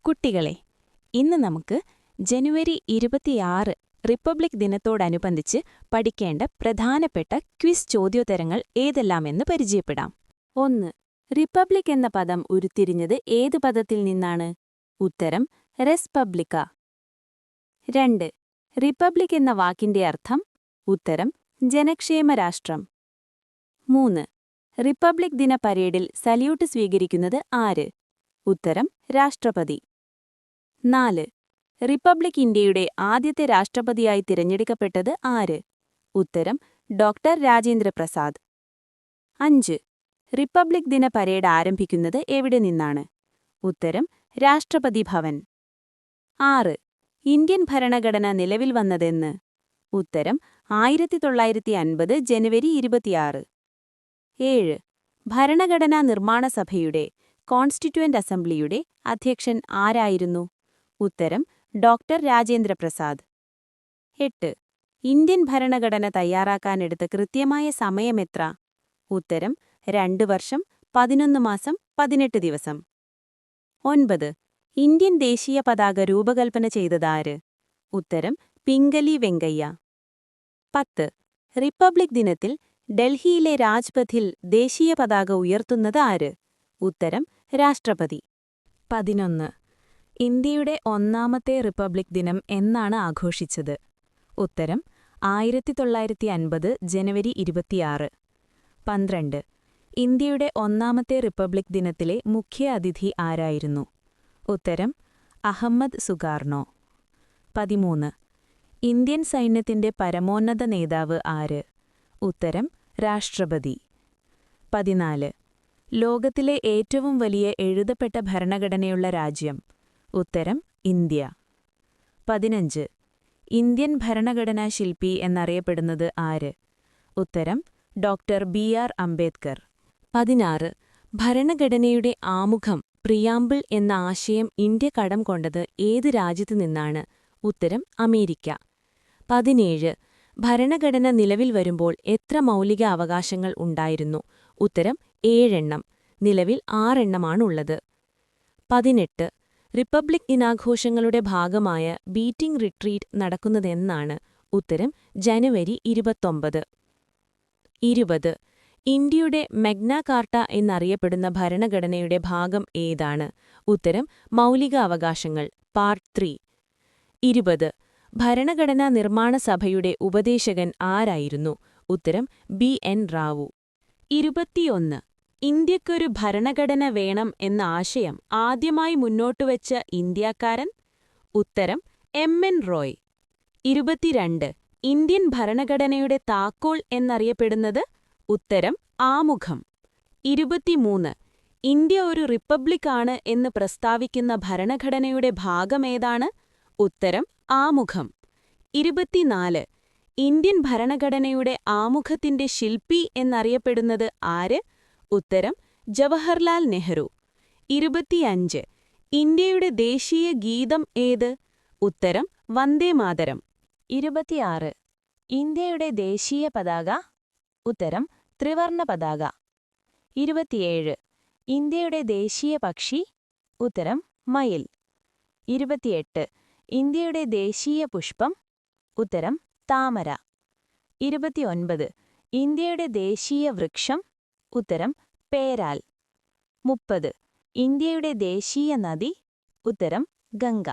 കുട്ടികളെ, ഇന്ന് നമുക്ക് ജനുവരി 26 റിപ്പബ്ലിക് ദിനത്തോടനുബന്ധിച്ച് പഠിക്കേണ്ട പ്രധാനപ്പെട്ട ക്വിസ് ചോദ്യോത്തരങ്ങൾ ഏതെല്ലാമെന്ന് പരിചയപ്പെടാം. 1. റിപ്പബ്ലിക് എന്ന പദം ഉരുത്തിരിഞ്ഞത് ഏത് പദത്തിൽ നിന്നാണ്? ഉത്തരം റെസ് പബ്ലിക്ക. 2. റിപ്പബ്ലിക് എന്ന വാക്കിന്റെ അർത്ഥം? ഉത്തരം ജനക്ഷേമ രാഷ്ട്രം. 3. റിപ്പബ്ലിക് ദിന പരേഡിൽ സല്യൂട്ട് സ്വീകരിക്കുന്നത് ആര്? ഉത്തരം രാഷ്ട്രപതി. 4. റിപ്പബ്ലിക് ഇന്ത്യയുടെ ആദ്യത്തെ രാഷ്ട്രപതിയായി തിരഞ്ഞെടുക്കപ്പെട്ടത് ആര്? ഉത്തരം ഡോക്ടർ രാജേന്ദ്ര പ്രസാദ്. 5. റിപ്പബ്ലിക് ദിന പരേഡ് ആരംഭിക്കുന്നത് എവിടെ നിന്നാണ്? ഉത്തരം രാഷ്ട്രപതി ഭവൻ. 6. ഇന്ത്യൻ ഭരണഘടന നിലവിൽ വന്നതെന്ന്? ഉത്തരം 1950 ജനുവരി 26. 7. ഭരണഘടനാ നിർമ്മാണ സഭയുടെ കോൺസ്റ്റിറ്റ്യുവന്റ് അസംബ്ലിയുടെ അധ്യക്ഷൻ ആരായിരുന്നു? ഉത്തരം ഡോക്ടർ രാജേന്ദ്ര പ്രസാദ്. 8. ഇന്ത്യൻ ഭരണഘടന തയ്യാറാക്കാനെടുത്ത കൃത്യമായ സമയമെത്ര? ഉത്തരം 2 വർഷം 11 മാസം 18 ദിവസം. 9. ഇന്ത്യൻ ദേശീയ പതാക രൂപകൽപ്പന ചെയ്തതാര്? ഉത്തരം പിംഗലി വെങ്കയ്യ. 10. റിപ്പബ്ലിക് ദിനത്തിൽ ഡൽഹിയിലെ രാജ്പഥിൽ ദേശീയ പതാക ഉയർത്തുന്നത് ആര്? ഉത്തരം രാഷ്ട്രപതി. 11. ഇന്ത്യയുടെ ഒന്നാമത്തെ റിപ്പബ്ലിക് ദിനം എന്നാണ് ആഘോഷിച്ചത്? ഉത്തരം 1950 ജനുവരി 26. 12. ഇന്ത്യയുടെ ഒന്നാമത്തെ റിപ്പബ്ലിക് ദിനത്തിലെ മുഖ്യ അതിഥി ആരായിരുന്നു? ഉത്തരം അഹമ്മദ് സുകാർണോ. 13. ഇന്ത്യൻ സൈന്യത്തിന്റെ പരമോന്നത നേതാവ് ആര്? ഉത്തരം രാഷ്ട്രപതി. 14. ലോകത്തിലെ ഏറ്റവും വലിയ എഴുതപ്പെട്ട ഭരണഘടനയുള്ള രാജ്യം? ഉത്തരം ഇന്ത്യ. 15. ഇന്ത്യൻ ഭരണഘടനാ ശില്പി എന്നറിയപ്പെടുന്നത് ആര്? ഉത്തരം ഡോക്ടർ ബി.ആർ. അംബേദ്കർ. 16. ഭരണഘടനയുടെ ആമുഖം പ്രിയാമ്പിൾ എന്ന ആശയം ഇന്ത്യ കടം കൊണ്ടത് ഏത് രാജ്യത്തു നിന്നാണ്? ഉത്തരം അമേരിക്ക. 17. ഭരണഘടന നിലവിൽ വരുമ്പോൾ എത്ര മൗലിക അവകാശങ്ങൾ ഉണ്ടായിരുന്നു? ഉത്തരം 7 എണ്ണം. നിലവിൽ 6 എണ്ണമാണുള്ളത്. 18. റിപ്പബ്ലിക് ദിനാഘോഷങ്ങളുടെ ഭാഗമായ ബീറ്റിംഗ് റിട്രീറ്റ് നടക്കുന്നതെന്നാണ്? ഉത്തരം ജനുവരി 29. 20. ഇന്ത്യയുടെ മഗ്ന കാർട്ട എന്നറിയപ്പെടുന്ന ഭരണഘടനയുടെ ഭാഗം ഏതാണ്? ഉത്തരം മൗലിക അവകാശങ്ങൾ പാർട്ട് 3. 20. ഭരണഘടനാ നിർമ്മാണ സഭയുടെ ഉപദേശകൻ ആരായിരുന്നു? ഉത്തരം ബി.എൻ. റാവു. 21. ഇന്ത്യക്കൊരു ഭരണഘടന വേണം എന്ന ആശയം ആദ്യമായി മുന്നോട്ടുവച്ച ഇന്ത്യക്കാരൻ? ഉത്തരം എം.എൻ. റോയ്. 22. ഇന്ത്യൻ ഭരണഘടനയുടെ താക്കോൽ എന്നറിയപ്പെടുന്നത്? ഉത്തരം ആമുഖം. 23. ഇന്ത്യ ഒരു റിപ്പബ്ലിക്കാണ് എന്ന് പ്രസ്താവിക്കുന്ന ഭരണഘടനയുടെ ഭാഗമേതാണ്? ഉത്തരം ആമുഖം. 24. ഇന്ത്യൻ ഭരണഘടനയുടെ ആമുഖത്തിന്റെ ശില്പി എന്നറിയപ്പെടുന്നത് ആര്? ഉത്തരം ജവഹർലാൽ നെഹ്റു. 25. ഇന്ത്യയുടെ ദേശീയ ഗീതം ഏത്? ഉത്തരം വന്ദേമാതരം. 26. ഇന്ത്യയുടെ ദേശീയ പതാക? ഉത്തരം ത്രിവർണ പതാക. 27. ഇന്ത്യയുടെ ദേശീയ പക്ഷി? ഉത്തരം മയിൽ. 28. ഇന്ത്യയുടെ ദേശീയ പുഷ്പം? ഉത്തരം താമര. 29. ഇന്ത്യയുടെ ദേശീയ വൃക്ഷം? ഉത്തരം പേരാൽ. 30. ഇന്ത്യയുടെ ദേശീയ നദി? ഉത്തരം ഗംഗ.